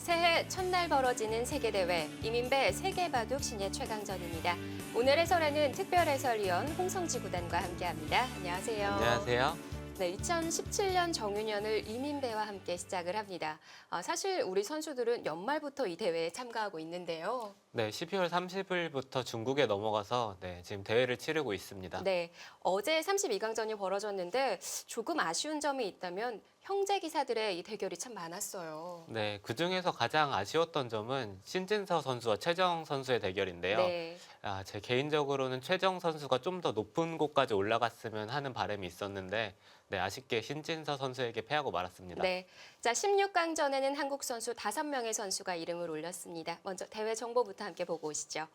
새해 첫날 벌어지는 세계대회 이민배 세계바둑 신예 최강전입니다. 오늘 해설에는 특별해설위원 홍성지 구단과 함께합니다. 안녕하세요. 안녕하세요. 네, 2017년 정유년을 이민배와 함께 시작을 합니다. 사실 우리 선수들은 연말부터 이 대회에 참가하고 있는데요. 네, 12월 30일부터 중국에 넘어가서 지금 대회를 치르고 있습니다. 네, 어제 32강전이 벌어졌는데 조금 아쉬운 점이 있다면 형제 기사들의 이 대결이 참 많았어요. 네, 그중에서 가장 아쉬웠던 점은 신진서 선수와 최정 선수의 대결인데요. 네. 제 개인적으로는 최정 선수가 좀 더 높은 곳까지 올라갔으면 하는 바람이 있었는데 아쉽게 신진서 선수에게 패하고 말았습니다. 네, 자 16강전에는 한국 선수 5명의 선수가 이름을 올렸습니다. 먼저 대회 정보부터 함께 보고 오시죠.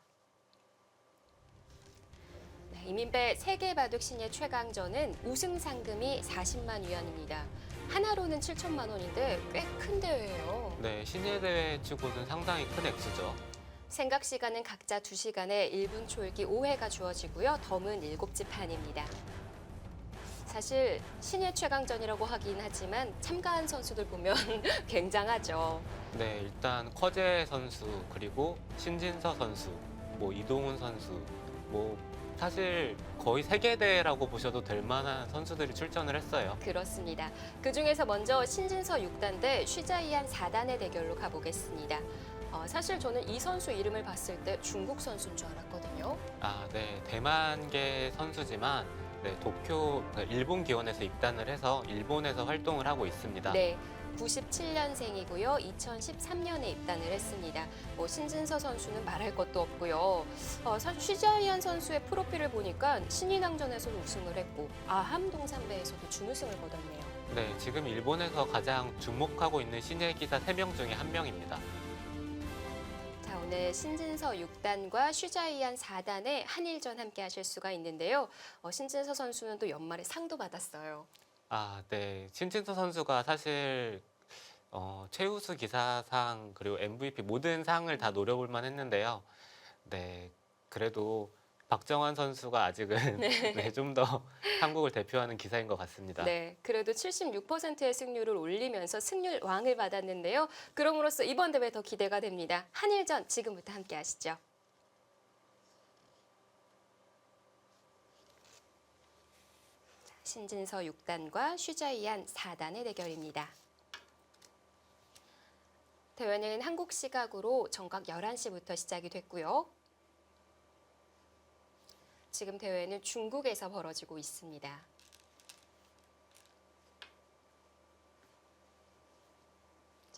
네, 이민배 세계바둑 신예 최강전은 우승 상금이 40만 위안입니다. 하나로는 7천만 원인데 꽤 큰 대회예요. 네, 신예 대회 치고는 상당히 큰 액수죠. 생각 시간은 각자 2시간에 1분 초읽기 5회가 주어지고요. 덤은 7집 판입니다. 사실 신예 최강전이라고 하긴 하지만 참가한 선수들 보면 굉장하죠. 네, 일단 커제 선수 그리고 신진서 선수, 이동훈 선수, 사실 거의 세계대회라고 보셔도 될 만한 선수들이 출전을 했어요. 그렇습니다. 그중에서 먼저 신진서 6단 대 쉬자이안 4단의 대결로 가보겠습니다. 사실 저는 이 선수 이름을 봤을 때 중국 선수인 줄 알았거든요. 네, 대만계 선수지만 도쿄, 일본 기원에서 입단을 해서 일본에서 활동을 하고 있습니다. 네, 97년생이고요. 2013년에 입단을 했습니다. 신진서 선수는 말할 것도 없고요. 사실 쉬자이안 선수의 프로필을 보니까 신인왕전에서도 우승을 했고 아함 동산배에서도 준우승을 거뒀네요. 네, 지금 일본에서 가장 주목하고 있는 신예 기사 3명 중에 1명입니다. 자, 오늘 신진서 6단과 쉬자이안 4단의 한일전 함께 하실 수가 있는데요. 신진서 선수는 또 연말에 상도 받았어요. 네, 신진서 선수가 사실 최우수 기사상 그리고 MVP 모든 상을 다 노려볼 만했는데요. 네, 그래도 박정환 선수가 아직은 좀 더 한국을 대표하는 기사인 것 같습니다. 네, 그래도 76%의 승률을 올리면서 승률 왕을 받았는데요. 그럼으로써 이번 대회 더 기대가 됩니다. 한일전 지금부터 함께 하시죠. 신진서 6단과 쉬자이안 4단의 대결입니다. 대회는 한국 시각으로 정각 11시부터 시작이 됐고요. 지금 대회는 중국에서 벌어지고 있습니다.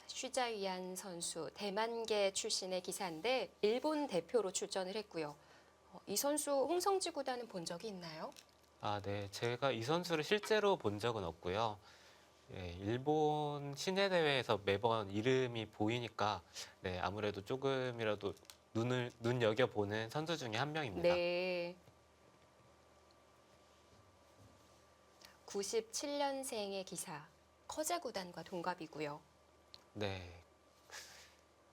쉬자이안 선수, 대만계 출신의 기사인데 일본 대표로 출전을 했고요. 이 선수 홍성지 구단은 본 적이 있나요? 네, 제가 이 선수를 실제로 본 적은 없고요. 일본 신예 대회에서 매번 이름이 보이니까 아무래도 조금이라도 눈여겨 보는 선수 중에 1명입니다. 네. 97년생의 기사, 커제 구단과 동갑이고요. 네.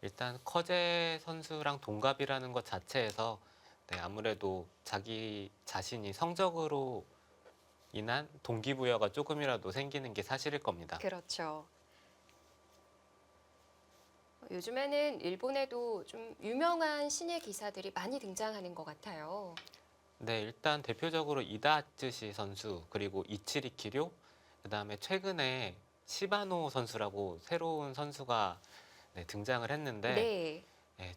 일단 커제 선수랑 동갑이라는 것 자체에서 아무래도 자기 자신이 성적으로 인한 동기부여가 조금이라도 생기는 게 사실일 겁니다. 그렇죠. 요즘에는 일본에도 좀 유명한 신예 기사들이 많이 등장하는 것 같아요. 네, 일단 대표적으로 이다쯔시 선수 그리고 이치리 키료, 그다음에 최근에 시바노 선수라고 새로운 선수가 등장을 했는데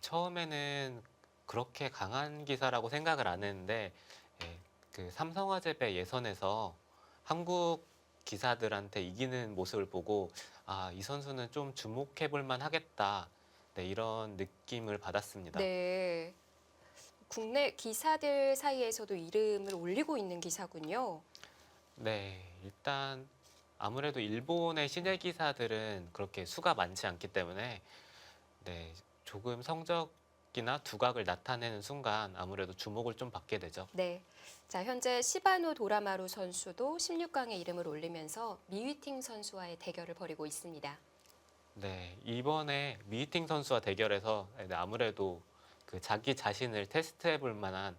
처음에는 그렇게 강한 기사라고 생각을 안 했는데 그 삼성화재배 예선에서 한국 기사들한테 이기는 모습을 보고 이 선수는 좀 주목해 볼 만하겠다, 이런 느낌을 받았습니다. 네. 국내 기사들 사이에서도 이름을 올리고 있는 기사군요. 네, 일단 아무래도 일본의 신예 기사들은 그렇게 수가 많지 않기 때문에 조금 성적이나 두각을 나타내는 순간 아무래도 주목을 좀 받게 되죠. 네. 자, 현재 시바노 도라마루 선수도 16강에 이름을 올리면서 미위팅 선수와의 대결을 벌이고 있습니다. 네, 이번에 미히팅 선수와 대결해서 아무래도 그 자기 자신을 테스트해 볼 만한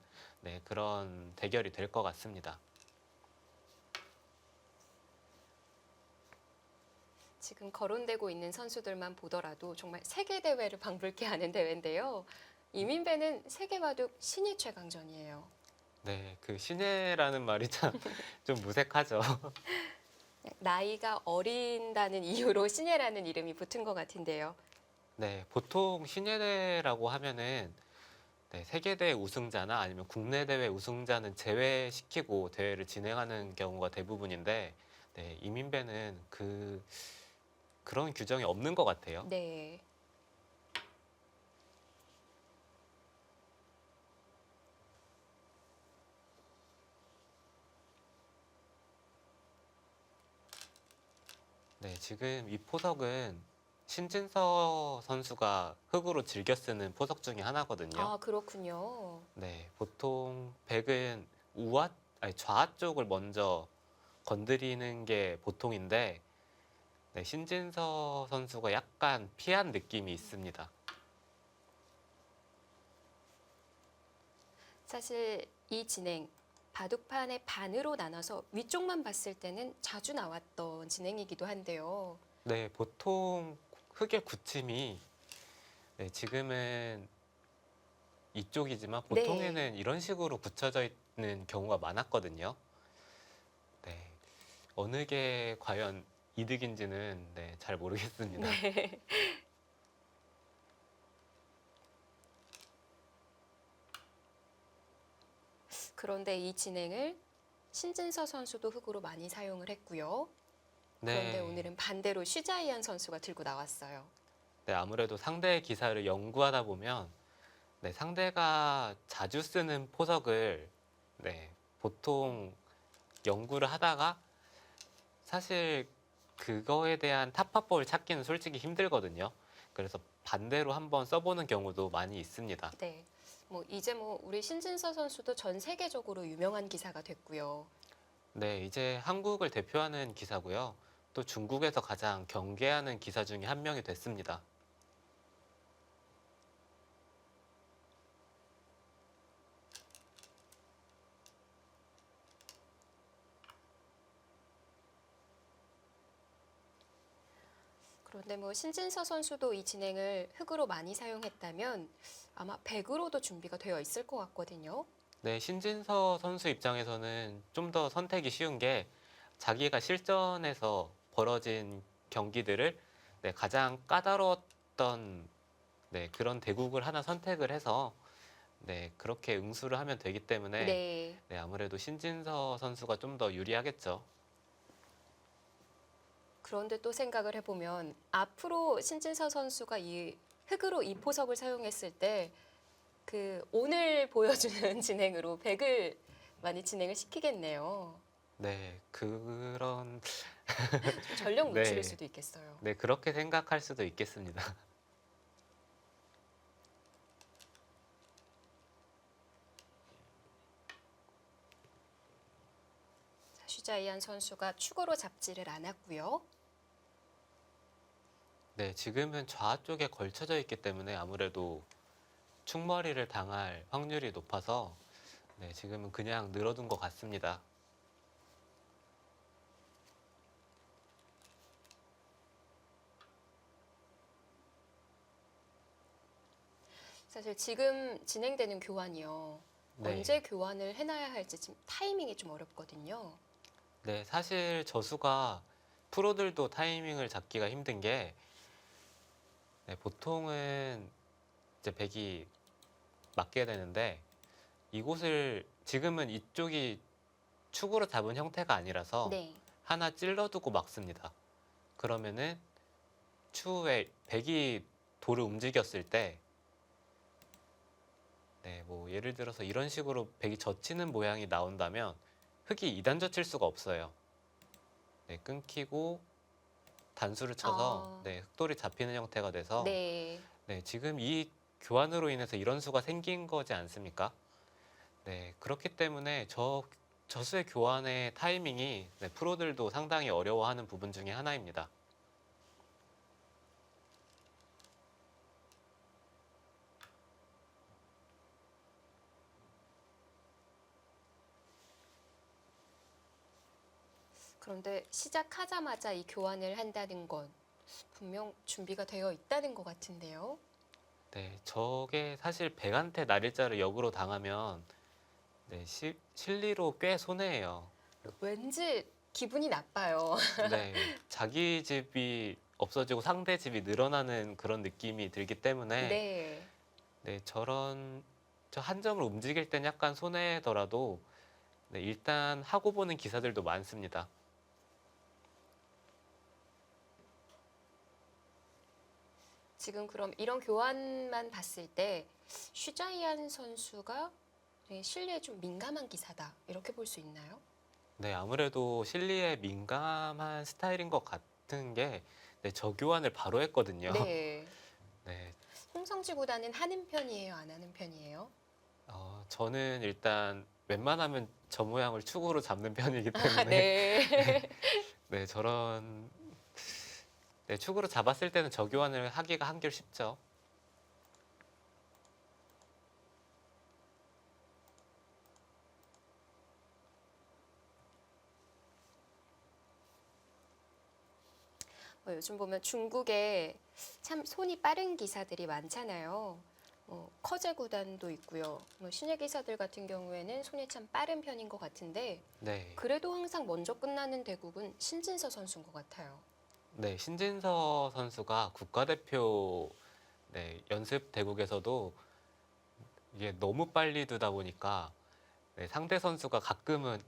그런 대결이 될 것 같습니다. 지금 거론되고 있는 선수들만 보더라도 정말 세계 대회를 방불케 하는 대회인데요. 이민배는 세계 바둑 신예 최강전이에요. 네, 그 신예라는 말이 참 좀 무색하죠. 나이가 어린다는 이유로 신예라는 이름이 붙은 것 같은데요. 네, 보통 신예대라고 하면은 네, 세계대회 우승자나 아니면 국내 대회 우승자는 제외시키고 대회를 진행하는 경우가 대부분인데, 네, 이민배는 그런 규정이 없는 것 같아요. 네. 네, 지금 이 포석은 신진서 선수가 흙으로 즐겨 쓰는 포석 중에 하나거든요. 아, 그렇군요. 네, 보통 백은 좌 쪽을 먼저 건드리는 게 보통인데, 네, 신진서 선수가 약간 피한 느낌이 있습니다. 사실 이 진행 바둑판의 반으로 나눠서 위쪽만 봤을 때는 자주 나왔던 진행이기도 한데요. 네, 보통 흙의 굳힘이 네, 지금은 이쪽이지만 네. 보통에는 이런 식으로 굳혀져 있는 경우가 많았거든요. 네, 어느 게 과연 이득인지는 네, 잘 모르겠습니다. 네. 그런데 이 진행을 신진서 선수도 흙으로 많이 사용을 했고요. 그런데 네, 오늘은 반대로 슈자이안 선수가 들고 나왔어요. 네, 아무래도 상대의 기사를 연구하다 보면 네, 상대가 자주 쓰는 포석을 네, 보통 연구를 하다가 사실 그거에 대한 타파법을 찾기는 솔직히 힘들거든요. 그래서 반대로 한번 써보는 경우도 많이 있습니다. 네. 이제 우리 신진서 선수도 전 세계적으로 유명한 기사가 됐고요. 네, 이제 한국을 대표하는 기사고요. 또 중국에서 가장 경계하는 기사 중에 한 명이 됐습니다. 그런데 신진서 선수도 이 진행을 흙으로 많이 사용했다면 아마 백으로도 준비가 되어 있을 것 같거든요. 네, 신진서 선수 입장에서는 좀 더 선택이 쉬운 게 자기가 실전에서 벌어진 경기들을 네, 가장 까다로웠던 네, 그런 대국을 하나 선택을 해서 네, 그렇게 응수를 하면 되기 때문에 네. 네, 아무래도 신진서 선수가 좀 더 유리하겠죠. 그런데 또 생각을 해보면 앞으로 신진서 선수가 이 흙으로 이 포석을 사용했을 때 오늘 보여주는 진행으로 백을 많이 진행을 시키겠네요. 네, 그런 좀 전력 노출일 네, 수도 있겠어요. 네, 그렇게 생각할 수도 있겠습니다. 자, 슈자이안 선수가 축으로 잡지를 않았고요. 네, 지금은 좌 쪽에 걸쳐져 있기 때문에 아무래도 충머리를 당할 확률이 높아서 네, 지금은 그냥 늘어둔 것 같습니다. 사실 지금 진행되는 교환이요. 네. 언제 교환을 해놔야 할지 지금 타이밍이 좀 어렵거든요. 네, 사실 저수가 프로들도 타이밍을 잡기가 힘든 게 네, 보통은 이제 백이 맞게 되는데 이곳을 지금은 이쪽이 축으로 잡은 형태가 아니라서 네. 하나 찔러두고 막습니다. 그러면은 추후에 백이 돌을 움직였을 때 네, 예를 들어서 이런 식으로 백이 젖히는 모양이 나온다면 흙이 이단 젖힐 수가 없어요. 네, 끊기고 단수를 쳐서 아. 네, 흙돌이 잡히는 형태가 돼서 네. 네, 지금 이 교환으로 인해서 이런 수가 생긴 거지 않습니까? 네, 그렇기 때문에 저수의 교환의 타이밍이 네, 프로들도 상당히 어려워하는 부분 중에 하나입니다. 그런데 시작하자마자 이 교환을 한다는 건 분명 준비가 되어 있다는 것 같은데요. 네, 저게 사실 백한테 날일자를 역으로 당하면 네, 실리로 꽤 손해예요. 왠지 기분이 나빠요. 네, 자기 집이 없어지고 상대 집이 늘어나는 그런 느낌이 들기 때문에 네. 네, 저 한 점을 움직일 땐 약간 손해더라도 네, 일단 하고 보는 기사들도 많습니다. 지금 그럼 이런 교환만 봤을 때 슈자이안 선수가 네, 실리에 좀 민감한 기사다 이렇게 볼 수 있나요? 네, 아무래도 실리에 민감한 스타일인 것 같은 게 네, 저교환을 바로 했거든요. 네. 네, 홍성지 구단은 하는 편이에요, 안 하는 편이에요? 저는 일단 웬만하면 저 모양을 축으로 잡는 편이기 아, 때문에 네. 네, 저런 네, 축으로 잡았을 때는 저교환을 하기가 한결 쉽죠. 요즘 보면 중국에 참 손이 빠른 기사들이 많잖아요. 커제 구단도 있고요. 신예 기사들 같은 경우에는 손이 참 빠른 편인 것 같은데 네, 그래도 항상 먼저 끝나는 대국은 신진서 선수인 것 같아요. 네, 신진서 선수가 국가대표 네, 연습 대국에서도 이게 너무 빨리 두다 보니까 네, 상대 선수가 가끔은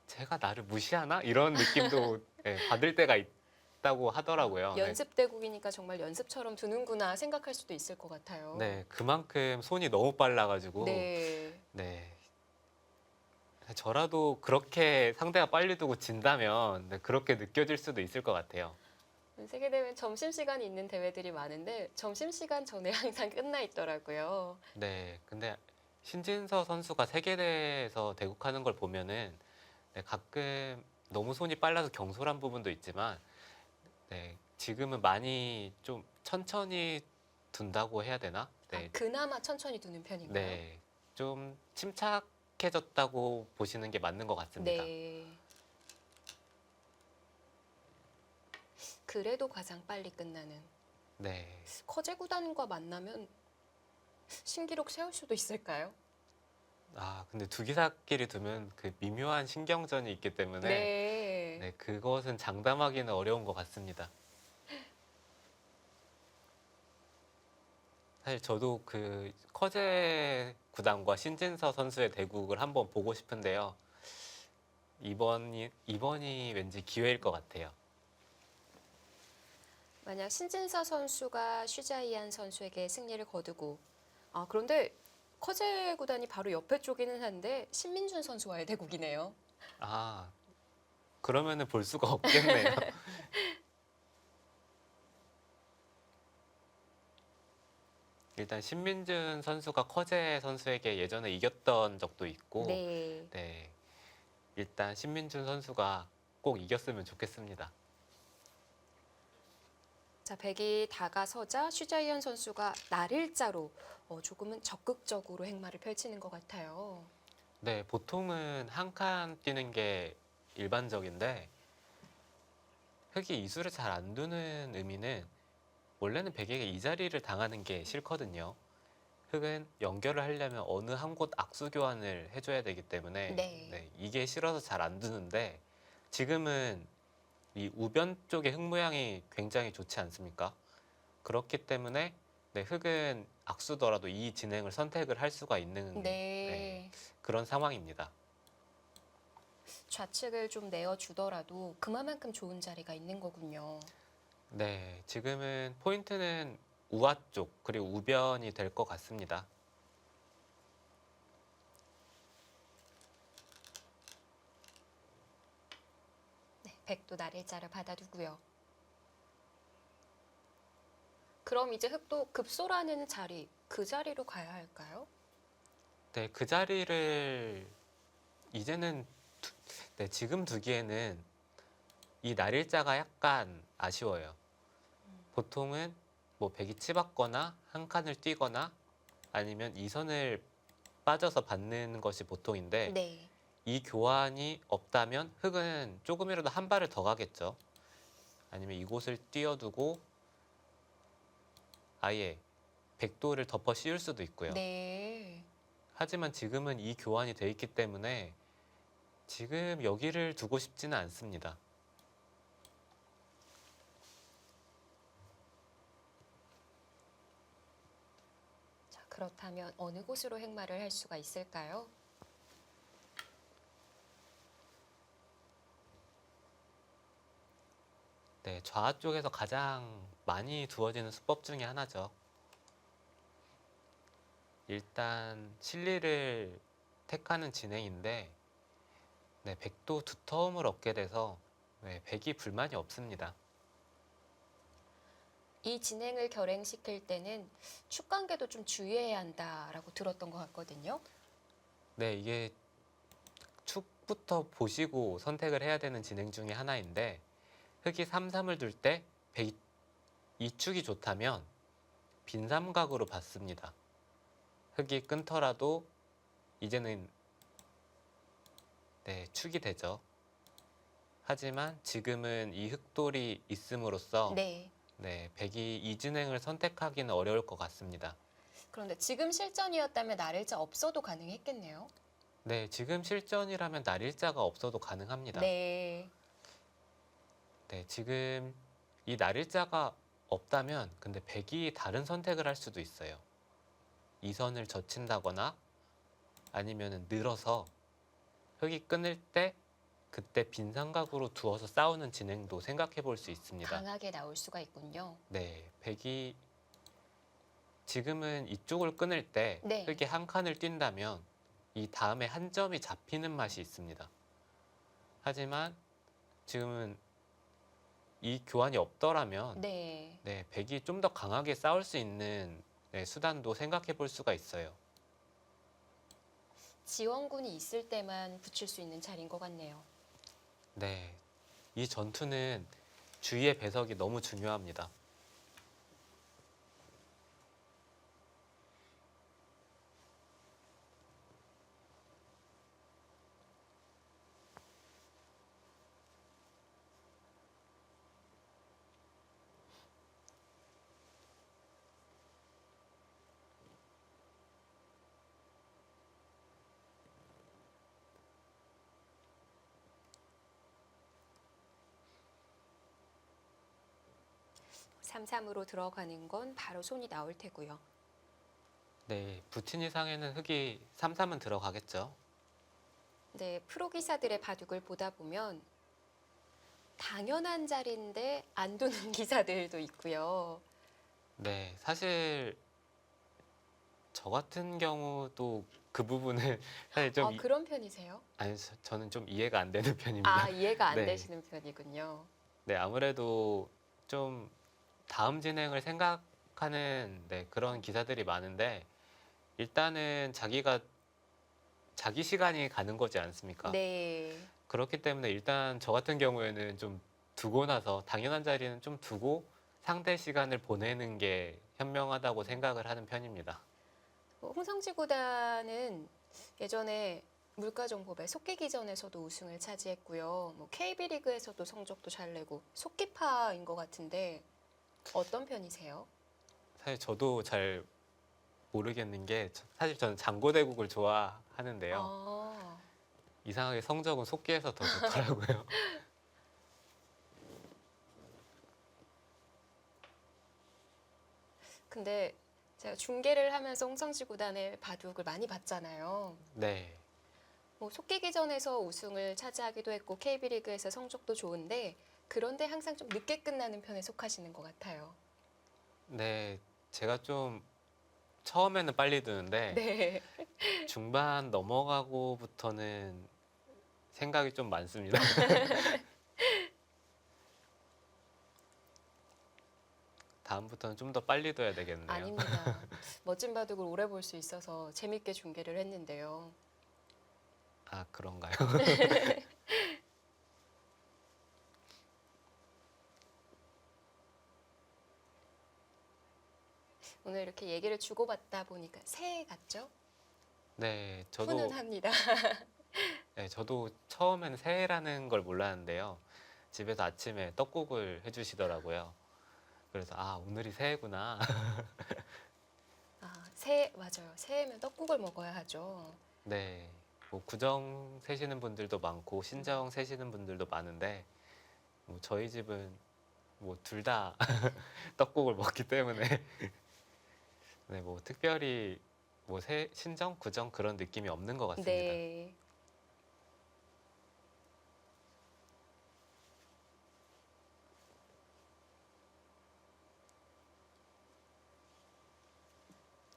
제가 나를 무시하나 이런 느낌도 네, 받을 때가 있다고 하더라고요. 네, 연습 대국이니까 정말 연습처럼 두는구나 생각할 수도 있을 것 같아요. 네, 그만큼 손이 너무 빨라가지고 네. 네, 저라도 그렇게 상대가 빨리 두고 진다면 네, 그렇게 느껴질 수도 있을 것 같아요. 세계대회 점심시간이 있는 대회들이 많은데 점심시간 전에 항상 끝나 있더라고요. 네, 근데 신진서 선수가 세계대회에서 대국하는 걸 보면은 네, 가끔 너무 손이 빨라서 경솔한 부분도 있지만 네, 지금은 많이 좀 천천히 둔다고 해야 되나? 네, 그나마 천천히 두는 편인가요? 네, 좀 침착해졌다고 보시는 게 맞는 것 같습니다. 네. 그래도 가장 빨리 끝나는. 네, 커제 구단과 만나면 신기록 세울 수도 있을까요? 근데 두 기사끼리 두면 그 미묘한 신경전이 있기 때문에 네. 네, 그것은 장담하기는 어려운 것 같습니다. 사실 저도 그 커제 구단과 신진서 선수의 대국을 한번 보고 싶은데요. 이번이 왠지 기회일 것 같아요. 만약 신진서 선수가 슈자이안 선수에게 승리를 거두고 그런데 커제 구단이 바로 옆에 쪽이는 한데 신민준 선수와의 대국이네요. 아, 그러면은 볼 수가 없겠네요. 일단 신민준 선수가 커제 선수에게 예전에 이겼던 적도 있고, 네. 네, 일단 신민준 선수가 꼭 이겼으면 좋겠습니다. 자, 백이 다가서자 슈자이안 선수가 날일자로 조금은 적극적으로 행마를 펼치는 것 같아요. 네, 보통은 한 칸 뛰는 게 일반적인데 흑이 이수를 잘 안 두는 의미는 원래는 백에게 이 자리를 당하는 게 싫거든요. 흑은 연결을 하려면 어느 한 곳 악수 교환을 해줘야 되기 때문에 네. 네, 이게 싫어서 잘 안 두는데 지금은 이 우변 쪽의 흑 모양이 굉장히 좋지 않습니까? 그렇기 때문에 네, 흑은 악수더라도 이 진행을 선택을 할 수가 있는 네. 그런 상황입니다. 좌측을 좀 내어주더라도 그만큼 좋은 자리가 있는 거군요. 네, 지금은 포인트는 우아 쪽 그리고 우변이 될 것 같습니다. 네, 백도 날일자를 받아두고요. 그럼 이제 흑도 급소라는 자리, 그 자리로 가야 할까요? 네, 그 자리를 이제는 네, 지금 두기에는 이 날일자가 약간 아쉬워요. 보통은 뭐 백이 치받거나 한 칸을 뛰거나 아니면 이 선을 빠져서 받는 것이 보통인데 네. 이 교환이 없다면 흑은 조금이라도 한 발을 더 가겠죠. 아니면 이곳을 띄워두고 아예 백도를 덮어 씌울 수도 있고요. 네. 하지만 지금은 이 교환이 돼 있기 때문에 지금 여기를 두고 싶지는 않습니다. 자, 그렇다면 어느 곳으로 행마를 할 수가 있을까요? 네, 좌 쪽에서 가장 많이 두어지는 수법 중에 하나죠. 일단 실리를 택하는 진행인데 네, 백도 두터움을 얻게 돼서 네, 백이 불만이 없습니다. 이 진행을 결행시킬 때는 축관계도 좀 주의해야 한다라고 들었던 것 같거든요. 네, 이게 축부터 보시고 선택을 해야 되는 진행 중에 하나인데 흑이 3-3을 둘 때 이 축이 좋다면 빈삼각으로 봤습니다. 흑이 끊더라도 이제는 네, 축이 되죠. 하지만 지금은 이 흑돌이 있음으로써 네. 네, 백이 이 진행을 선택하기는 어려울 것 같습니다. 그런데 지금 실전이었다면 날일자 없어도 가능했겠네요. 네, 지금 실전이라면 날일자가 없어도 가능합니다. 네. 네, 지금 이 날일자가 없다면 근데 백이 다른 선택을 할 수도 있어요. 이 선을 젖힌다거나 아니면 늘어서 흑이 끊을 때 그때 빈삼각으로 두어서 싸우는 진행도 생각해 볼 수 있습니다. 강하게 나올 수가 있군요. 네, 백이 지금은 이쪽을 끊을 때 네. 흑이 한 칸을 뛴다면 이 다음에 한 점이 잡히는 맛이 있습니다. 하지만 지금은 이 교환이 없더라면 네. 네, 백이 좀 더 강하게 싸울 수 있는 네, 수단도 생각해 볼 수가 있어요. 지원군이 있을 때만 붙일 수 있는 자리인 것 같네요. 네, 이 전투는 주위의 배석이 너무 중요합니다. 삼삼으로 들어가는 건 바로 손이 나올 테고요. 네, 부친이 상에는 흑이 3-3은 들어가겠죠. 네, 프로 기사들의 바둑을 보다 보면 당연한 자리인데 안 두는 기사들도 있고요. 네, 사실 저 같은 경우도 그 부분을 사실 좀 그런 편이세요? 아니 저는 좀 이해가 안 되는 편입니다. 이해가 안 네. 되시는 편이군요. 네, 아무래도 좀 다음 진행을 생각하는 네, 그런 기사들이 많은데 일단은 자기가 자기 시간이 가는 거지 않습니까? 네. 그렇기 때문에 일단 저 같은 경우에는 좀 두고 나서 당연한 자리는 좀 두고 상대 시간을 보내는 게 현명하다고 생각을 하는 편입니다. 홍성지 구단은 예전에 물가정법의 속기기전에서도 우승을 차지했고요. KB리그에서도 성적도 잘 내고 속기파인 것 같은데 어떤 편이세요? 사실 저도 잘 모르겠는 게 사실 저는 장고대국을 좋아하는데요. 아, 이상하게 성적은 속기에서 더 좋더라고요. 근데 제가 중계를 하면서 홍성지 구단의 바둑을 많이 봤잖아요. 네. 속기기전에서 우승을 차지하기도 했고 KB리그에서 성적도 좋은데 그런데 항상 좀 늦게 끝나는 편에 속하시는 것 같아요. 네. 제가 좀 처음에는 빨리 드는데 네. 중반 넘어가고부터는 생각이 좀 많습니다. 다음부터는 좀 더 빨리 둬야 되겠네요. 아닙니다. 멋진 바둑을 오래 볼 수 있어서 재밌게 중계를 했는데요. 아, 그런가요? 오늘 이렇게 얘기를 주고받다 보니까 새해 같죠? 네, 저도 훈훈합니다. 네, 저도 처음에는 새해라는 걸 몰랐는데요. 집에서 아침에 떡국을 해주시더라고요. 그래서 아, 오늘이 새해구나. 아, 새해, 맞아요. 새해면 떡국을 먹어야 하죠. 네. 뭐 구정 세시는 분들도 많고 신정 세시는 분들도 많은데 뭐 저희 집은 뭐 둘 다 떡국을 먹기 때문에 네, 뭐 특별히 뭐 신정, 구정 그런 느낌이 없는 것 같습니다. 네.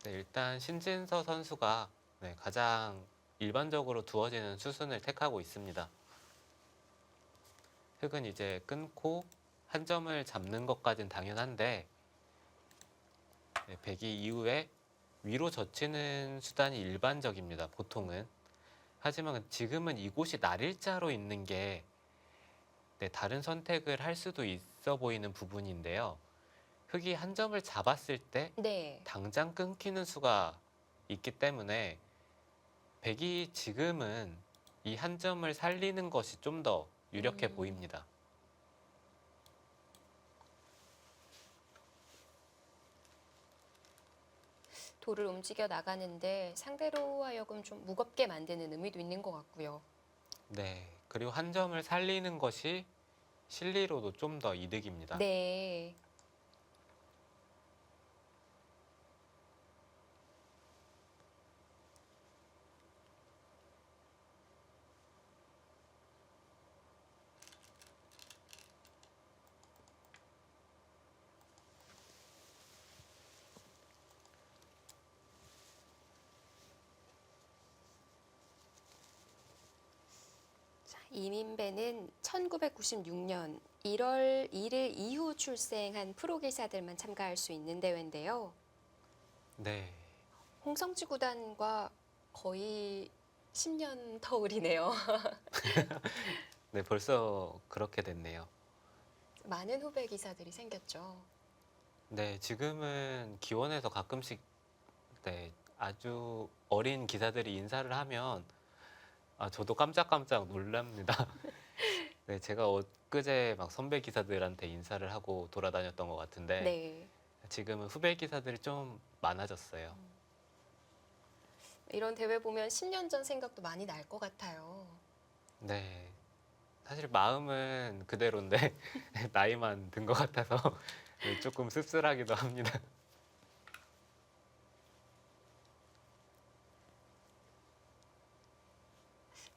네, 일단 신진서 선수가 네, 가장 일반적으로 두어지는 수순을 택하고 있습니다. 흙은 이제 끊고 한 점을 잡는 것까진 당연한데 네, 배기 이후에 위로 젖히는 수단이 일반적입니다. 보통은. 하지만 지금은 이곳이 날일자로 있는 게 네, 다른 선택을 할 수도 있어 보이는 부분인데요. 흙이 한 점을 잡았을 때 네. 당장 끊기는 수가 있기 때문에 백이 지금은 이 한 점을 살리는 것이 좀 더 유력해 보입니다. 돌을 움직여 나가는데 상대로 하여금 좀 무겁게 만드는 의미도 있는 것 같고요. 네. 그리고 한 점을 살리는 것이 실리로도 좀 더 이득입니다. 네. 자, 이민배는 1996년 1월 1일 이후 출생한 프로기사들만 참가할 수 있는 대회인데요. 네. 홍성지 구단과 거의 10년 터울이네요. 네, 벌써 그렇게 됐네요. 많은 후배 기사들이 생겼죠. 네, 지금은 기원에서 가끔씩 네, 아주 어린 기사들이 인사를 하면 아, 저도 깜짝깜짝 놀랍니다. 네, 제가 엊그제 막 선배 기사들한테 인사를 하고 돌아다녔던 것 같은데 네. 지금은 후배 기사들이 좀 많아졌어요. 이런 대회 보면 10년 전 생각도 많이 날 것 같아요. 네, 사실 마음은 그대로인데 나이만 든 것 같아서 네, 조금 씁쓸하기도 합니다.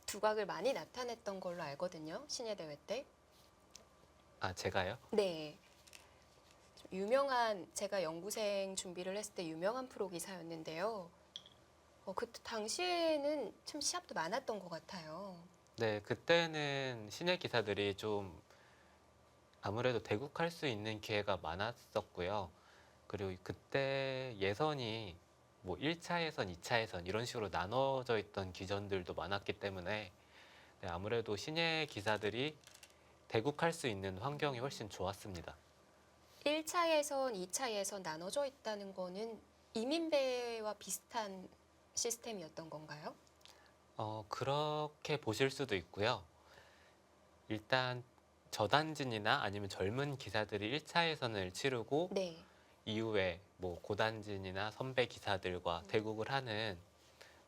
두각을 많이 나타냈던 걸로 알거든요. 신예 대회 때. 아, 제가요? 네. 좀 유명한 제가 연구생 준비를 했을 때 유명한 프로 기사였는데요. 그때 당시에는 참 시합도 많았던 것 같아요. 네, 그때는 신예 기사들이 좀 아무래도 대국할 수 있는 기회가 많았었고요. 그리고 그때 예선이 뭐 1차 예선, 2차 예선 이런 식으로 나눠져 있던 기전들도 많았기 때문에 네, 아무래도 신예 기사들이 대국할 수 있는 환경이 훨씬 좋았습니다. 1차 예선, 2차 예선 나눠져 있다는 거는 이민배와 비슷한 시스템이었던 건가요? 그렇게 보실 수도 있고요. 일단 저단진이나 아니면 젊은 기사들이 1차 예선을 치르고 네. 이후에 뭐 고단진이나 선배 기사들과 대국을 하는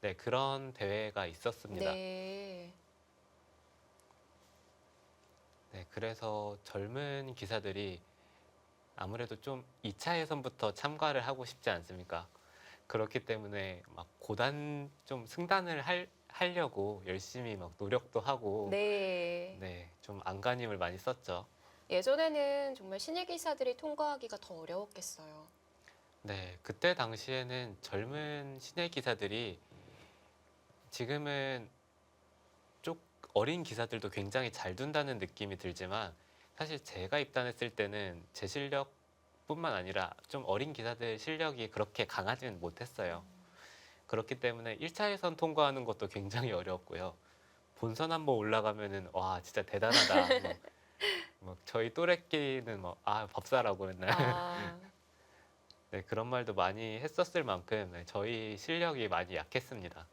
네, 그런 대회가 있었습니다. 네. 네, 그래서 젊은 기사들이 아무래도 좀 2차 예선부터 참가를 하고 싶지 않습니까? 그렇기 때문에 막 고단 좀 승단을 하려고 열심히 막 노력도 하고 네. 네, 좀 안간힘을 많이 썼죠. 예전에는 정말 신예 기사들이 통과하기가 더 어려웠겠어요. 네, 그때 당시에는 젊은 신예 기사들이 지금은 쪽 어린 기사들도 굉장히 잘 둔다는 느낌이 들지만 사실 제가 입단했을 때는 제 실력뿐만 아니라 좀 어린 기사들 실력이 그렇게 강하지는 못했어요. 그렇기 때문에 1차 예선 통과하는 것도 굉장히 어려웠고요. 본선 한번 올라가면은 와 진짜 대단하다. 막 저희 또래끼리는 아 법사라고 맨날 아, 네, 그런 말도 많이 했었을 만큼 네, 저희 실력이 많이 약했습니다.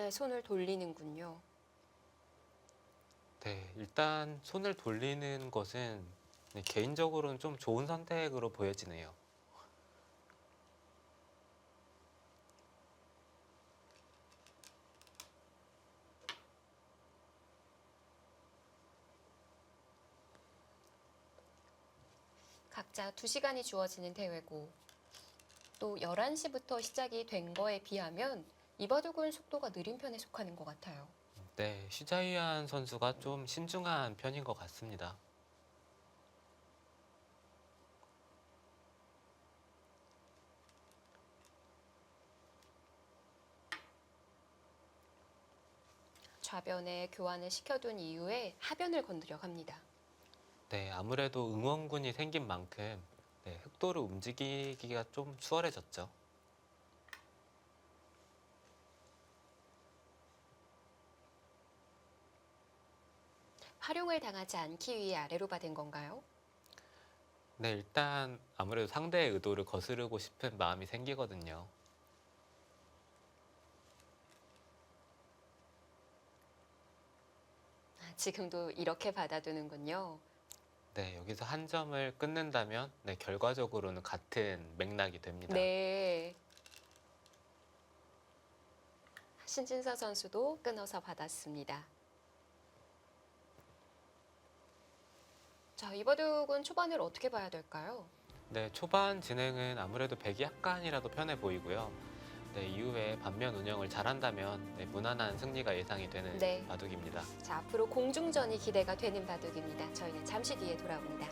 네, 손을 돌리는군요. 네, 일단 손을 돌리는 것은 네, 개인적으로는 좀 좋은 선택으로 보여지네요. 각자 2시간이 주어지는 대회고 또 11시부터 시작이 된 거에 비하면 이 바둑은 속도가 느린 편에 속하는 것 같아요. 네, 슈자이안 선수가 좀 신중한 편인 것 같습니다. 좌변에 교환을 시켜둔 이후에 하변을 건드려 갑니다. 네, 아무래도 응원군이 생긴 만큼 네, 흑도를 움직이기가 좀 수월해졌죠. 활용을 당하지 않기 위해 아래로 받은 건가요? 네, 일단 아무래도 상대의 의도를 거스르고 싶은 마음이 생기거든요. 지금도 이렇게 받아두는군요. 네, 여기서 한 점을 끊는다면 네, 결과적으로는 같은 맥락이 됩니다. 네. 신진서 선수도 끊어서 받았습니다. 자, 이 바둑은 초반을 어떻게 봐야 될까요? 네, 초반 진행은 아무래도 백이 약간이라도 편해 보이고요. 네, 이후에 반면 운영을 잘한다면 네, 무난한 승리가 예상이 되는 네. 바둑입니다. 자, 앞으로 공중전이 기대가 되는 바둑입니다. 저희는 잠시 뒤에 돌아옵니다.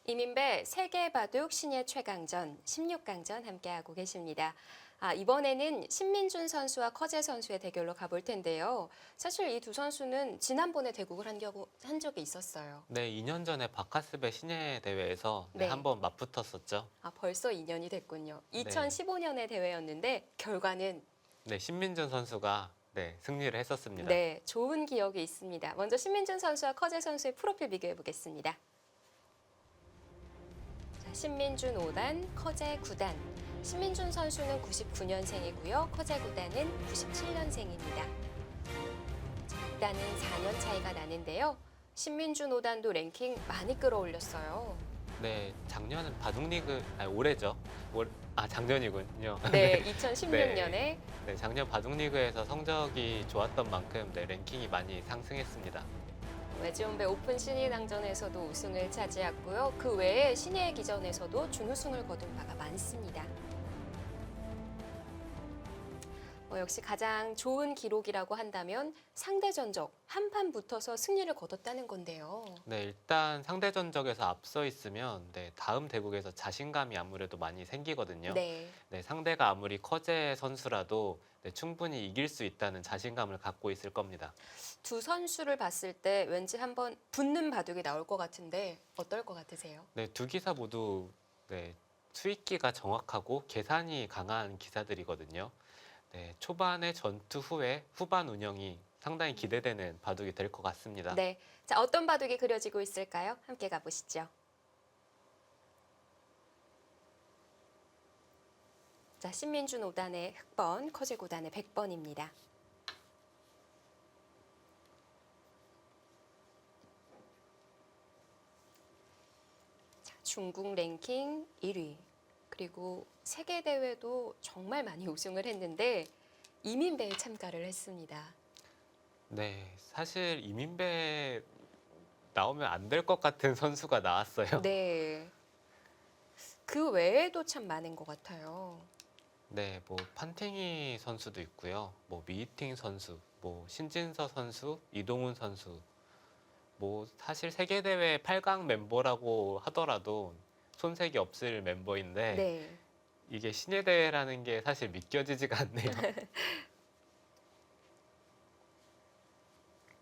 이민배 세계 바둑 신예 최강전 16강전 함께하고 계십니다. 이번에는 신민준 선수와 커제 선수의 대결로 가볼 텐데요. 사실 이 두 선수는 지난번에 대국을 한 적이 있었어요. 네, 2년 전에 바카스베 신예 대회에서 네, 네. 한번 맞붙었었죠. 벌써 2년이 됐군요. 네. 2015년의 대회였는데 결과는 네, 신민준 선수가 네, 승리를 했었습니다. 네, 좋은 기억이 있습니다. 먼저 신민준 선수와 커제 선수의 프로필 비교해 보겠습니다. 자, 신민준 5단, 커제 9단. 신민준 선수는 99년생이고요. 커제 9단은 97년생입니다. 일단은 4년 차이가 나는데요. 신민준 5단도 랭킹 많이 끌어올렸어요. 네, 작년은 바둑리그 올해죠. 작년이군요. 네, 2016년에 네, 작년 바둑리그에서 성적이 좋았던 만큼 네, 랭킹이 많이 상승했습니다. 외지온배 오픈 신인왕전에서도 우승을 차지했고요. 그 외에 신예의 기전에서도 준우승을 거둔 바가 많습니다. 역시 가장 좋은 기록이라고 한다면 상대 전적 한 판 붙어서 승리를 거뒀다는 건데요. 네, 일단 상대 전적에서 앞서 있으면 네, 다음 대국에서 자신감이 아무래도 많이 생기거든요. 네. 네, 상대가 아무리 커제 선수라도 네, 충분히 이길 수 있다는 자신감을 갖고 있을 겁니다. 두 선수를 봤을 때 왠지 한번 붙는 바둑이 나올 것 같은데 어떨 것 같으세요? 네, 두 기사 모두 네, 수익기가 정확하고 계산이 강한 기사들이거든요. 네, 초반의 전투 후에 후반 운영이 상당히 기대되는 바둑이 될 것 같습니다. 네. 자, 어떤 바둑이 그려지고 있을까요? 함께 가보시죠. 자, 신민준 5단의 흑번, 커제 9단의 백번입니다. 자, 중국 랭킹 1위. 그리고 세계 대회도 정말 많이 우승을 했는데 이민배에 참가를 했습니다. 네, 사실 이민배 나오면 안 될 것 같은 선수가 나왔어요. 네. 그 외에도 참 많은 것 같아요. 네, 뭐 판팅이 선수도 있고요. 뭐 미이팅 선수, 뭐 신진서 선수, 이동훈 선수. 뭐 사실 세계 대회 8강 멤버라고 하더라도 손색이 없을 멤버인데 네. 이게 신예 대회라는 게 사실 믿겨지지가 않네요.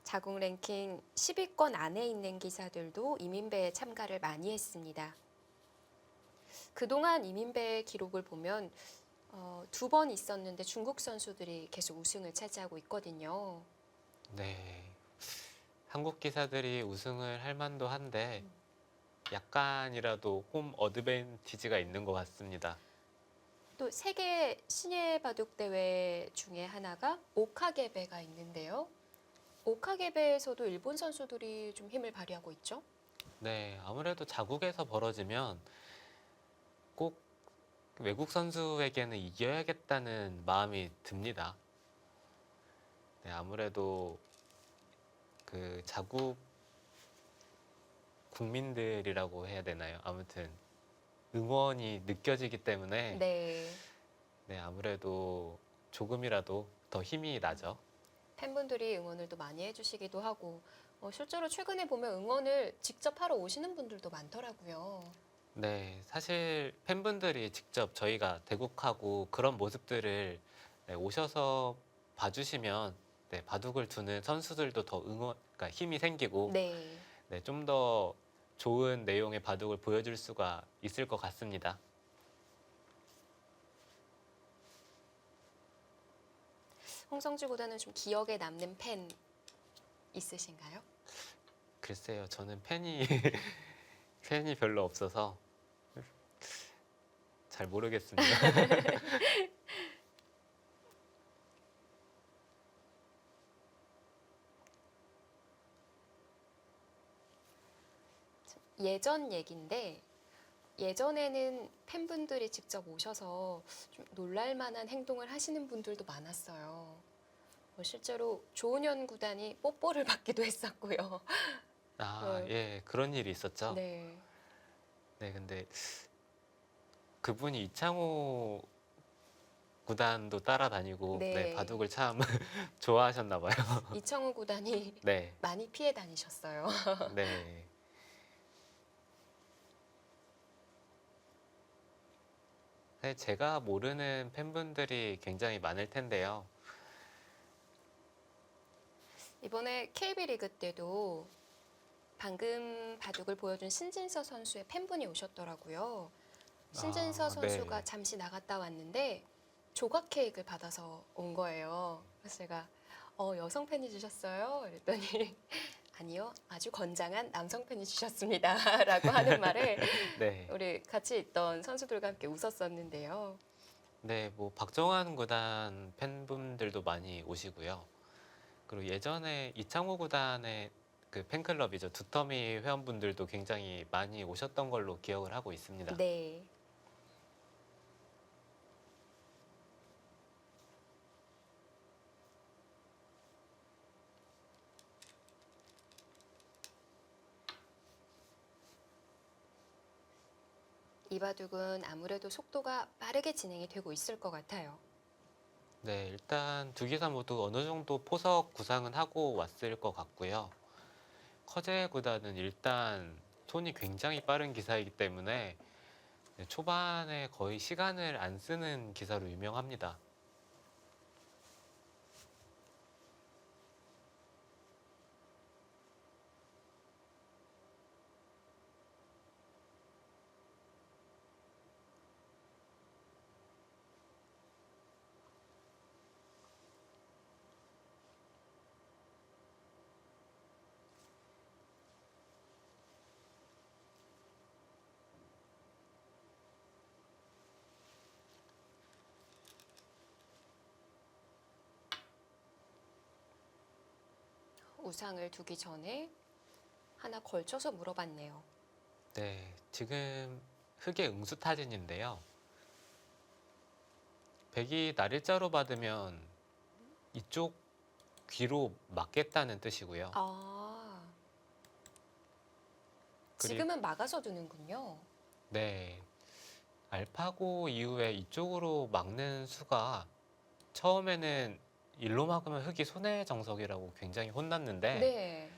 자국 랭킹 10위권 안에 있는 기사들도 이민배에 참가를 많이 했습니다. 그동안 이민배의 기록을 보면 2번 있었는데 중국 선수들이 계속 우승을 차지하고 있거든요. 네. 한국 기사들이 우승을 할 만도 한데 약간이라도 홈 어드밴티지가 있는 것 같습니다. 또 세계 신예 바둑 대회 중에 하나가 오카게베가 있는데요. 오카게베에서도 일본 선수들이 좀 힘을 발휘하고 있죠. 네, 아무래도 자국에서 벌어지면 꼭 외국 선수에게는 이겨야겠다는 마음이 듭니다. 네, 아무래도 그 자국 국민들이라고 해야 되나요? 아무튼 응원이 느껴지기 때문에 네. 네, 아무래도 조금이라도 더 힘이 나죠. 팬분들이 응원을 또 많이 해주시기도 하고 실제로 최근에 보면 응원을 직접 하러 오시는 분들도 많더라고요. 네, 사실 팬분들이 직접 저희가 대국하고 그런 모습들을 네, 오셔서 봐주시면 네, 바둑을 두는 선수들도 더 그러니까 힘이 생기고 네. 네, 좀 더 좋은 내용의 바둑을 보여줄 수가 있을 것 같습니다. 홍성주보다는 좀 기억에 남는 팬 있으신가요? 글쎄요, 저는 팬이 팬이 별로 없어서 잘 모르겠습니다. 예전 얘긴데 예전에는 팬분들이 직접 오셔서 좀 놀랄만한 행동을 하시는 분들도 많았어요. 실제로 조은현 구단이 뽀뽀를 받기도 했었고요. 아, 예, 그런 일이 있었죠. 네. 네, 근데 그분이 이창호 구단도 따라다니고 네. 네, 바둑을 참 좋아하셨나 봐요. 이청우 구단이 네, 많이 피해 다니셨어요. 네. 사실 제가 모르는 팬분들이 굉장히 많을 텐데요. 이번에 KB 리그 때도 방금 바둑을 보여준 신진서 선수의 팬분이 오셨더라고요. 신진서 아, 선수가 네. 잠시 나갔다 왔는데 조각 케이크를 받아서 온 거예요. 그래서 제가 여성 팬이 주셨어요? 그랬더니 아니요, 아주 건장한 남성 팬이 주셨습니다. 라고 하는 말에 네. 우리 같이 있던 선수들과 함께 웃었었는데요. 네, 뭐 박정환 구단 팬분들도 많이 오시고요. 그리고 예전에 이창호 구단의 그 팬클럽이죠. 두터미 회원분들도 굉장히 많이 오셨던 걸로 기억을 하고 있습니다. 네. 이 바둑은 아무래도 속도가 빠르게 진행이 되고 있을 것 같아요. 네, 일단 두 기사 모두 어느 정도 포석 구상은 하고 왔을 것 같고요. 커제 구단은 일단 손이 굉장히 빠른 기사이기 때문에 네, 초반에 거의 시간을 안 쓰는 기사로 유명합니다. 우상을 두기 전에 하나 걸쳐서 물어봤네요. 네, 지금 흑의 응수타진인데요. 백이 날일자로 받으면 이쪽 귀로 맞겠다는 뜻이고요. 아, 그리- 지금은 막아서 두는군요. 네, 알파고 이후에 이쪽으로 막는 수가 처음에는 일로 막으면 흑이 손해 정석이라고 굉장히 혼났는데 네.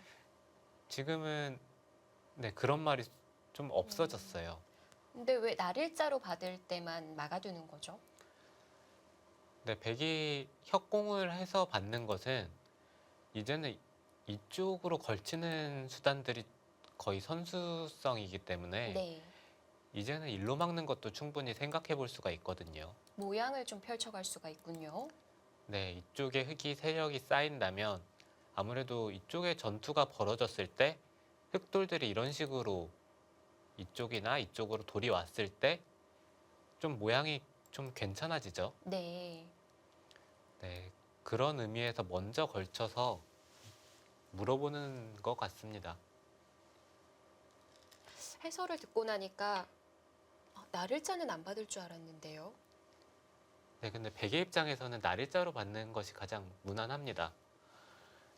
지금은 네, 그런 말이 좀 없어졌어요. 근데 왜 날일자로 받을 때만 막아두는 거죠? 네, 백이 협공을 해서 받는 것은 이제는 이쪽으로 걸치는 수단들이 거의 선수성이기 때문에 네. 이제는 일로 막는 것도 충분히 생각해 볼 수가 있거든요. 모양을 좀 펼쳐갈 수가 있군요. 네, 이쪽에 흑이 세력이 쌓인다면 아무래도 이쪽에 전투가 벌어졌을 때 흑돌들이 이런 식으로 이쪽이나 이쪽으로 돌이 왔을 때 좀 모양이 좀 괜찮아지죠. 네. 네, 그런 의미에서 먼저 걸쳐서 물어보는 것 같습니다. 해설을 듣고 나니까 날일자는 안 받을 줄 알았는데요. 네, 근데 백의 입장에서는 날일자로 받는 것이 가장 무난합니다.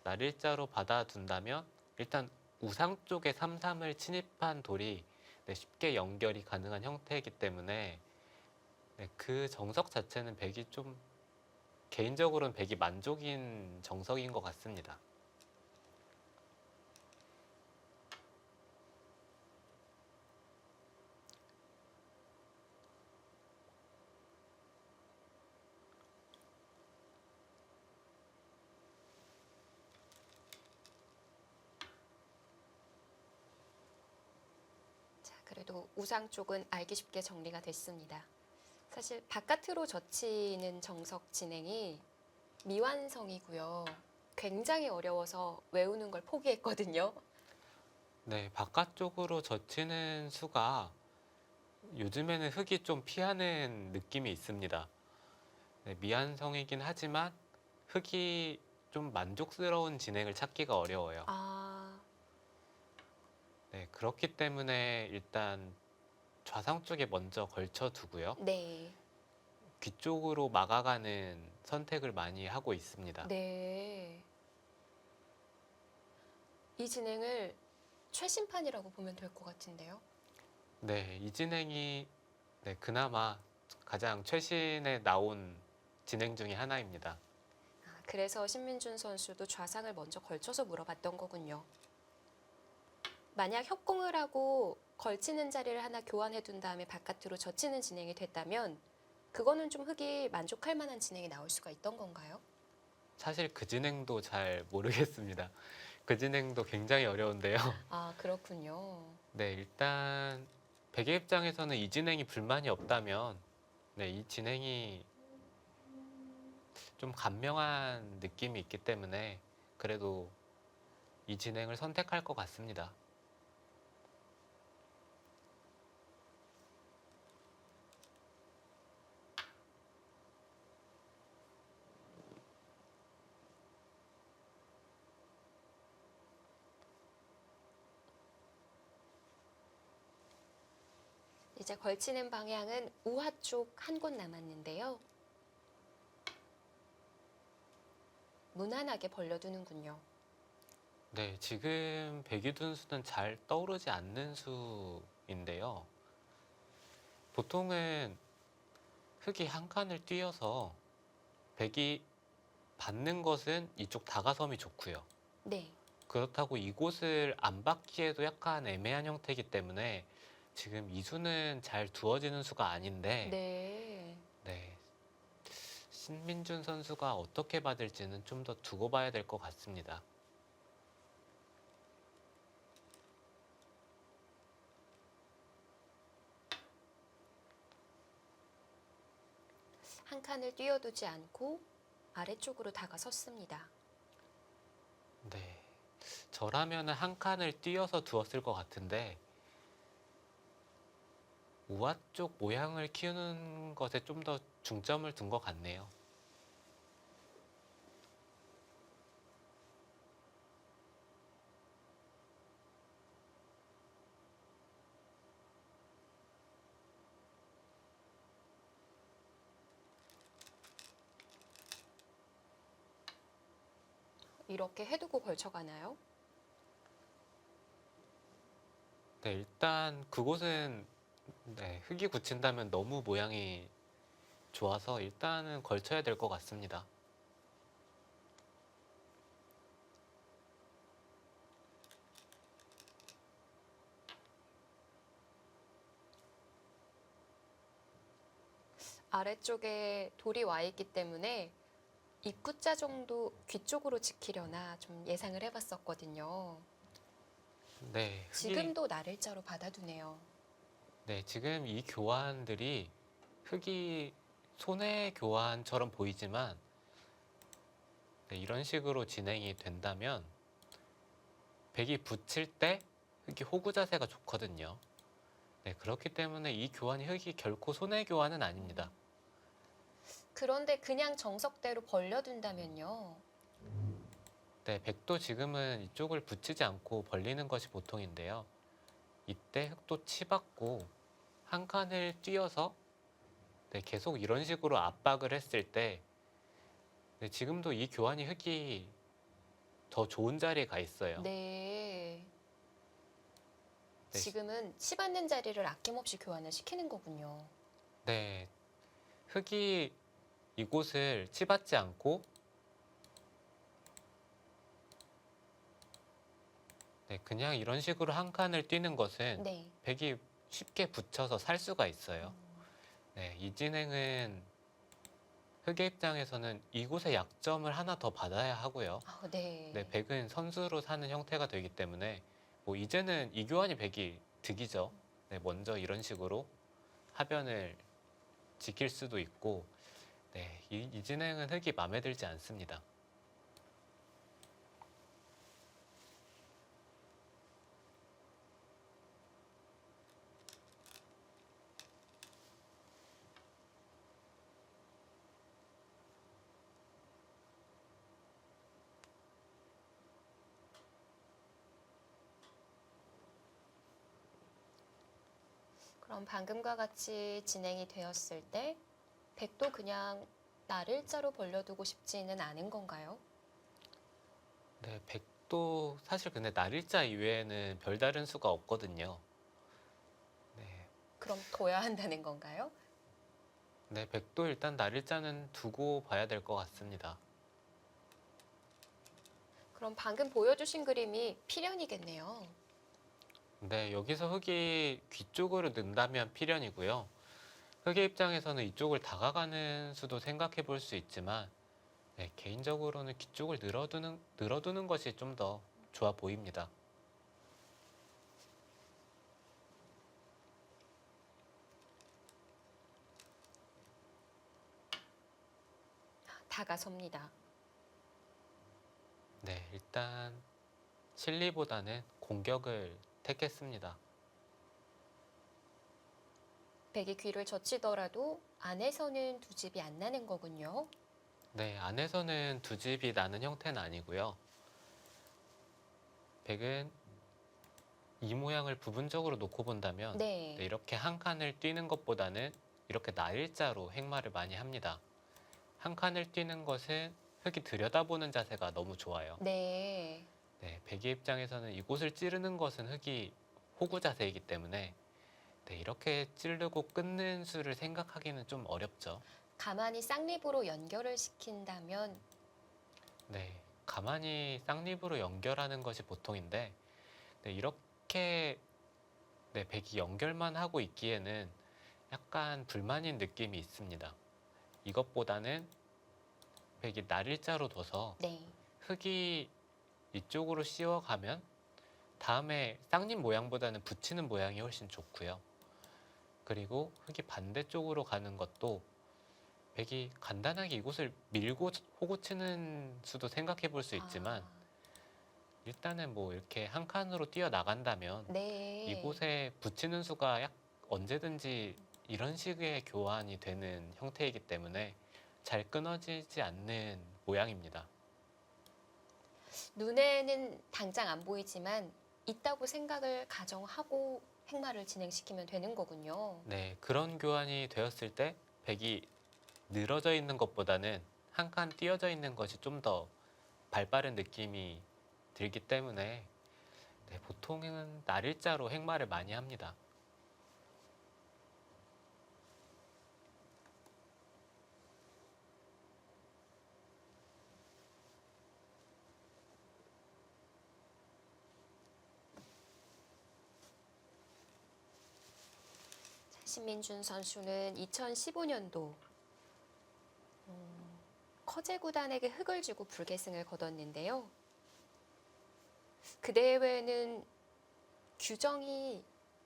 날일자로 받아둔다면 일단 우상 쪽에 3-3을 침입한 돌이 네, 쉽게 연결이 가능한 형태이기 때문에 네, 그 정석 자체는 백이 좀 개인적으로는 백이 만족인 정석인 것 같습니다. 자, 그래도 우상 쪽은 알기 쉽게 정리가 됐습니다. 사실 바깥으로 젖히는 정석 진행이 미완성이고요. 굉장히 어려워서 외우는 걸 포기했거든요. 네, 바깥쪽으로 젖히는 수가 요즘에는 흙이 좀 피하는 느낌이 있습니다. 네, 미완성이긴 하지만 흙이 좀 만족스러운 진행을 찾기가 어려워요. 아, 네, 그렇기 때문에 일단 좌상 쪽에 먼저 걸쳐 두고요. 네. 귀 쪽으로 막아가는 선택을 많이 하고 있습니다. 네. 이 진행을 최신판이라고 보면 될 것 같은데요. 네, 이 진행이 네, 그나마 가장 최신에 나온 진행 중에 하나입니다. 그래서 신민준 선수도 좌상을 먼저 걸쳐서 물어봤던 거군요. 만약 협공을 하고 걸치는 자리를 하나 교환해 둔 다음에 바깥으로 젖히는 진행이 됐다면 그거는 좀 흙이 만족할 만한 진행이 나올 수가 있던 건가요? 사실 그 진행도 잘 모르겠습니다. 그 진행도 굉장히 어려운데요. 아, 그렇군요. 네, 일단 백의 입장에서는 이 진행이 불만이 없다면 네, 이 진행이 좀 간명한 느낌이 있기 때문에 그래도 이 진행을 선택할 것 같습니다. 이제 걸치는 방향은 우하 쪽 한 곳 남았는데요. 무난하게 벌려두는군요. 네, 지금 백이둔 수는 잘 떠오르지 않는 수인데요. 보통은 흙이 한 칸을 띄어서 백이 받는 것은 이쪽 다가섬이 좋고요. 네. 그렇다고 이곳을 안 받기에도 약간 애매한 형태이기 때문에 지금 이 수는 잘 두어지는 수가 아닌데 네. 네, 신민준 선수가 어떻게 받을지는 좀 더 두고 봐야 될 것 같습니다. 한 칸을 띄워두지 않고 아래쪽으로 다가섰습니다. 네, 저라면 한 칸을 띄어서 두었을 것 같은데 우아 쪽 모양을 키우는 것에 좀 더 중점을 둔 것 같네요. 이렇게 해두고 걸쳐가나요? 네, 일단 그곳은 네, 흙이 굳힌다면 너무 모양이 좋아서 일단은 걸쳐야 될 것 같습니다. 아래쪽에 돌이 와 있기 때문에 입구자 정도 귀 쪽으로 지키려나 좀 예상을 해봤었거든요. 네, 지금도 날일자로 받아두네요. 네, 지금 이 교환들이 흙이 손해 교환처럼 보이지만 네, 이런 식으로 진행이 된다면 백이 붙일 때 흙이 호구 자세가 좋거든요. 네, 그렇기 때문에 이 교환이 흙이 결코 손해 교환은 아닙니다. 그런데 그냥 정석대로 벌려둔다면요. 네, 백도 지금은 이쪽을 붙이지 않고 벌리는 것이 보통인데요. 이때 흙도 치받고 한 칸을 뛰어서 네, 계속 이런 식으로 압박을 했을 때 네, 지금도 이 교환이 흙이 더 좋은 자리에 가 있어요. 네. 네, 지금은 치받는 자리를 아낌없이 교환을 시키는 거군요. 네, 흙이 이곳을 치받지 않고 네, 그냥 이런 식으로 한 칸을 뛰는 것은 네. 백이 쉽게 붙여서 살 수가 있어요. 네, 이 진행은 흑의 입장에서는 이곳의 약점을 하나 더 받아야 하고요. 네. 네, 백은 선수로 사는 형태가 되기 때문에 뭐 이제는 이교환이 백이 득이죠. 네, 먼저 이런 식으로 하변을 지킬 수도 있고, 네, 이 진행은 흑이 마음에 들지 않습니다. 그럼 방금과 같이 진행이 되었을 때 백도 그냥 날일자로 벌려두고 싶지는 않은 건가요? 네, 백도 사실 근데 날일자 이외에는 별다른 수가 없거든요. 네, 그럼 둬야 한다는 건가요? 네, 백도 일단 날일자는 두고 봐야 될 것 같습니다. 그럼 방금 보여주신 그림이 필연이겠네요. 네, 여기서 흙이 귀 쪽으로 는다면 필연이고요. 흙의 입장에서는 이쪽을 다가가는 수도 생각해 볼 수 있지만 네, 개인적으로는 귀 쪽을 늘어두는 것이 좀 더 좋아 보입니다. 다가섭니다. 네, 일단 실리보다는 공격을 택했습니다. 백이 귀를 젖히더라도 안에서는 두 집이 안 나는 거군요. 네, 안에서는 두 집이 나는 형태는 아니고요. 백은 이 모양을 부분적으로 놓고 본다면 네. 네, 이렇게 한 칸을 뛰는 것보다는 이렇게 나일자로 행마를 많이 합니다. 한 칸을 뛰는 것은 흙이 들여다보는 자세가 너무 좋아요. 네. 네, 백의 입장에서는 이곳을 찌르는 것은 흙이 호구 자세이기 때문에 네, 이렇게 찌르고 끊는 수를 생각하기는 좀 어렵죠. 가만히 쌍립으로 연결을 시킨다면 네, 가만히 쌍립으로 연결하는 것이 보통인데 네, 이렇게 네, 백이 연결만 하고 있기에는 약간 불만인 느낌이 있습니다. 이것보다는 백이 날일자로 둬서 네. 흙이 이쪽으로 씌워가면 다음에 쌍립 모양보다는 붙이는 모양이 훨씬 좋고요. 그리고 흙이 반대쪽으로 가는 것도 백이 간단하게 이곳을 밀고 호구 치는 수도 생각해 볼 수 있지만 일단은 뭐 이렇게 한 칸으로 뛰어 나간다면 네. 이곳에 붙이는 수가 언제든지 이런 식의 교환이 되는 형태이기 때문에 잘 끊어지지 않는 모양입니다. 눈에는 당장 안 보이지만 있다고 생각을 가정하고 행마를 진행시키면 되는 거군요. 네, 그런 교환이 되었을 때 백이 늘어져 있는 것보다는 한 칸 띄어져 있는 것이 좀 더 발빠른 느낌이 들기 때문에 네, 보통은 날일자로 행마를 많이 합니다. 신민준 선수는 2015년도 커제 구단에게 흙을 주고 불계승을 거뒀는데요. 그 대회는 규정이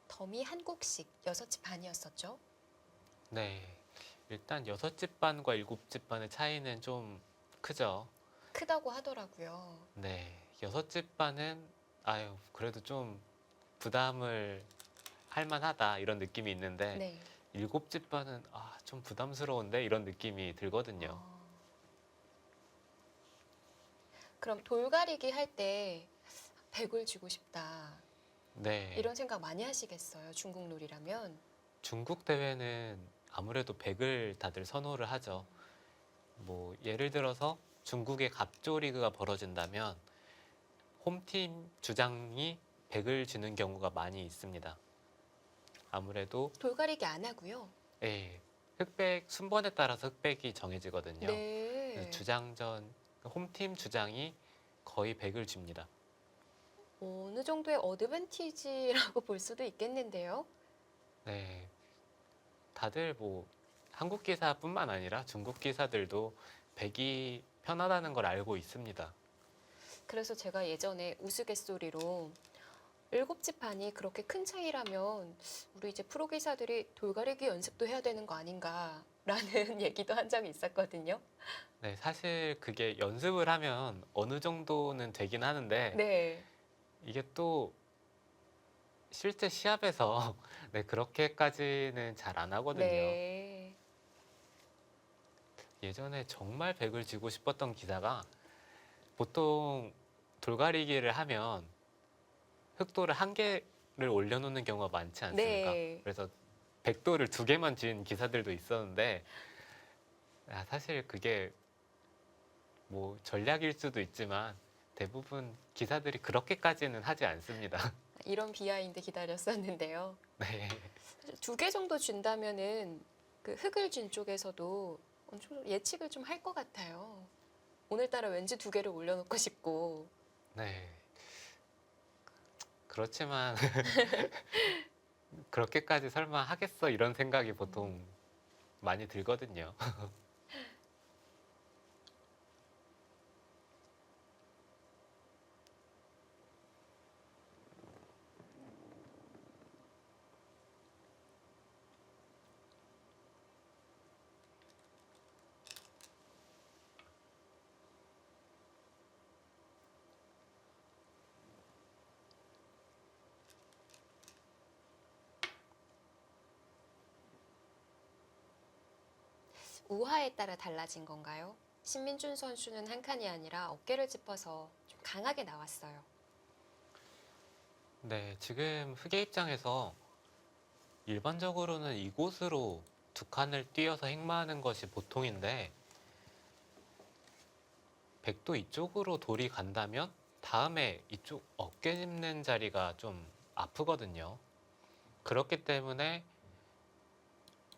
더미 한 곡씩 6집 반이었었죠. 네, 일단 6집 반과 7집 반의 차이는 좀 크죠. 크다고 하더라고요. 네, 6집 반은 아유 그래도 좀 부담을 할 만하다 이런 느낌이 있는데 네. 7집 반은 좀 부담스러운데 이런 느낌이 들거든요. 어, 그럼 돌가리기 할 때 100을 쥐고 싶다. 네, 이런 생각 많이 하시겠어요. 중국 룰이라면. 중국 대회는 아무래도 100을 다들 선호를 하죠. 뭐 예를 들어서 중국의 갑조 리그가 벌어진다면 홈팀 주장이 100을 주는 경우가 많이 있습니다. 아무래도 돌가리기 안 하고요. 예, 흑백 순번에 따라서 흑백이 정해지거든요. 그래서 네. 주장전 홈팀 주장이 거의 100을 줍니다. 어느 정도의 어드밴티지라고 볼 수도 있겠는데요. 네, 다들 뭐 한국 기사뿐만 아니라 중국 기사들도 100이 편하다는 걸 알고 있습니다. 그래서 제가 예전에 우스갯소리로 7집 반이 그렇게 큰 차이라면 우리 이제 프로 기사들이 돌가리기 연습도 해야 되는 거 아닌가라는 얘기도 한 적이 있었거든요. 네, 사실 그게 연습을 하면 어느 정도는 되긴 하는데 네. 이게 또 실제 시합에서 네, 그렇게까지는 잘 안 하거든요. 네. 예전에 정말 100을 쥐고 싶었던 기사가 보통 돌가리기를 하면 흑도를 한 개를 올려놓는 경우가 많지 않습니까? 네. 그래서 100도를 2개만 쥔 기사들도 있었는데 사실 그게 뭐 전략일 수도 있지만 대부분 기사들이 그렇게까지는 하지 않습니다. 이런 비하인드 기다렸었는데요. 네. 2개 정도 준다면은 그 흙을 준 쪽에서도 좀 예측을 좀 할 것 같아요. 오늘따라 왠지 2개를 올려놓고 싶고. 네. 그렇지만 그렇게까지 설마 하겠어 이런 생각이 보통 많이 들거든요. 우하에 따라 달라진 건가요? 신민준 선수는 한 칸이 아니라 어깨를 짚어서 좀 강하게 나왔어요. 네, 지금 흑의 입장에서 일반적으로는 이곳으로 2칸을 띄어서 행마하는 것이 보통인데 100도 이쪽으로 돌이 간다면 다음에 이쪽 어깨 짚는 자리가 좀 아프거든요. 그렇기 때문에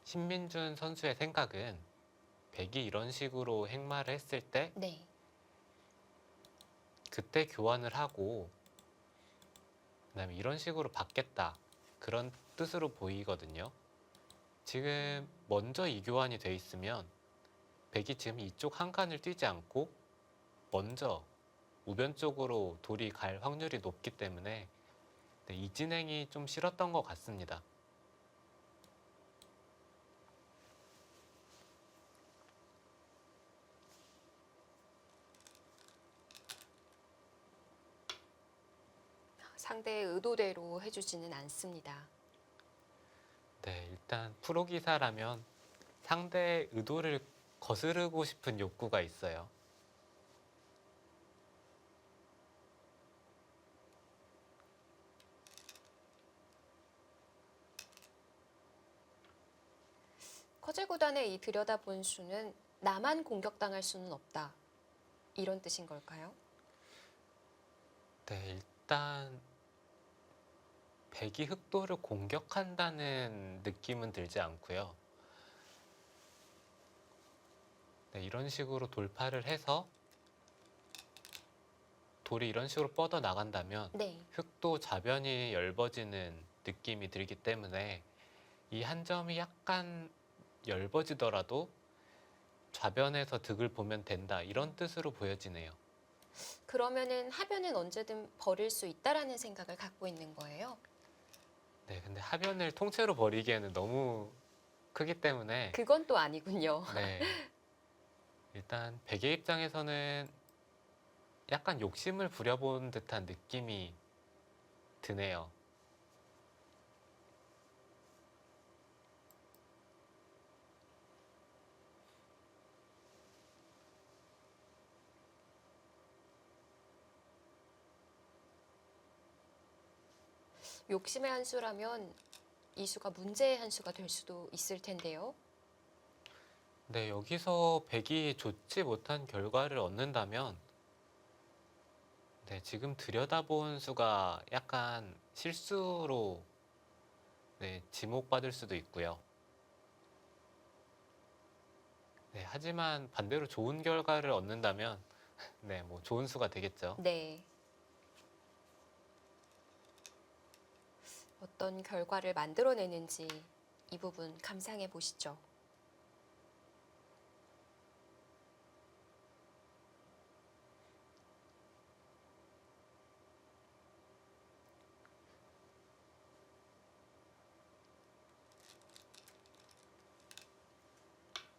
신민준 선수의 생각은 100이 이런 식으로 행마를 했을 때 네. 그때 교환을 하고 그다음에 이런 식으로 받겠다 그런 뜻으로 보이거든요. 지금 먼저 이 교환이 돼 있으면 100이 지금 이쪽 한 칸을 뛰지 않고 먼저 우변 쪽으로 돌이 갈 확률이 높기 때문에 네, 이 진행이 좀 싫었던 것 같습니다. 상대의 의도대로 해주지는 않습니다. 네, 일단 프로 기사라면 상대의 의도를 거스르고 싶은 욕구가 있어요. 커제 구단의 이 들여다본 수는 나만 공격당할 수는 없다. 이런 뜻인 걸까요? 네, 일단 100이 흑도를 공격한다는 느낌은 들지 않고요. 네, 이런 식으로 돌파를 해서 돌이 이런 식으로 뻗어 나간다면 네. 흑도 좌변이 엷어지는 느낌이 들기 때문에 이 한 점이 약간 엷어지더라도 좌변에서 득을 보면 된다 이런 뜻으로 보여지네요. 그러면은 하변은 언제든 버릴 수 있다라는 생각을 갖고 있는 거예요. 네, 근데 하변을 통째로 버리기에는 너무 크기 때문에 그건 또 아니군요. 네, 일단 백의 입장에서는 약간 욕심을 부려본 듯한 느낌이 드네요. 욕심의 한 수라면 이 수가 문제의 한 수가 될 수도 있을 텐데요. 네, 여기서 백이 좋지 못한 결과를 얻는다면 네, 지금 들여다본 수가 약간 실수로 네, 지목받을 수도 있고요. 네, 하지만 반대로 좋은 결과를 얻는다면 네, 뭐 좋은 수가 되겠죠. 네. 어떤 결과를 만들어내는지 이 부분 감상해 보시죠.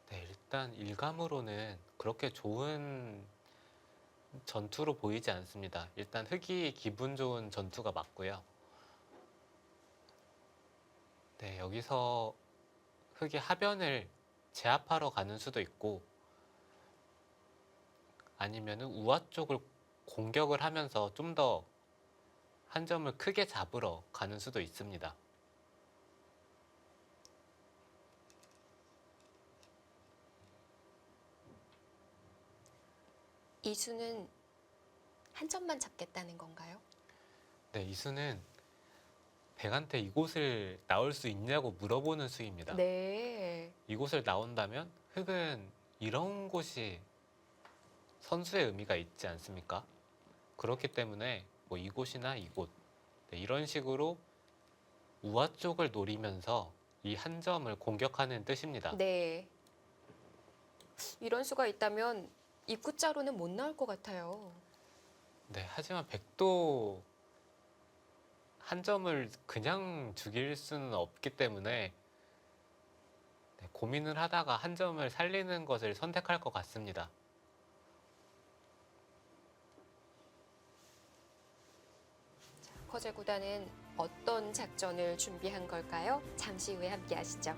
네, 일단 일감으로는 그렇게 좋은 전투로 보이지 않습니다. 일단 흑이 기분 좋은 전투가 맞고요. 네, 여기서 흑이 하변을 제압하러 가는 수도 있고 아니면은 우아 쪽을 공격을 하면서 좀 더 한 점을 크게 잡으러 가는 수도 있습니다. 이 수는 한 점만 잡겠다는 건가요? 네, 이 수는 백한테 이곳을 나올 수 있냐고 물어보는 수입니다. 네. 이곳을 나온다면 흑은 이런 곳이 선수의 의미가 있지 않습니까? 그렇기 때문에 뭐 이곳이나 이곳 네, 이런 식으로 우아 쪽을 노리면서 이 한 점을 공격하는 뜻입니다. 네. 이런 수가 있다면 입구자로는 못 나올 것 같아요. 네, 하지만 백도 한 점을 그냥 죽일 수는 없기 때문에 네, 고민을 하다가 한 점을 살리는 것을 선택할 것 같습니다. 커제 구단은 어떤 작전을 준비한 걸까요? 잠시 후에 함께 하시죠.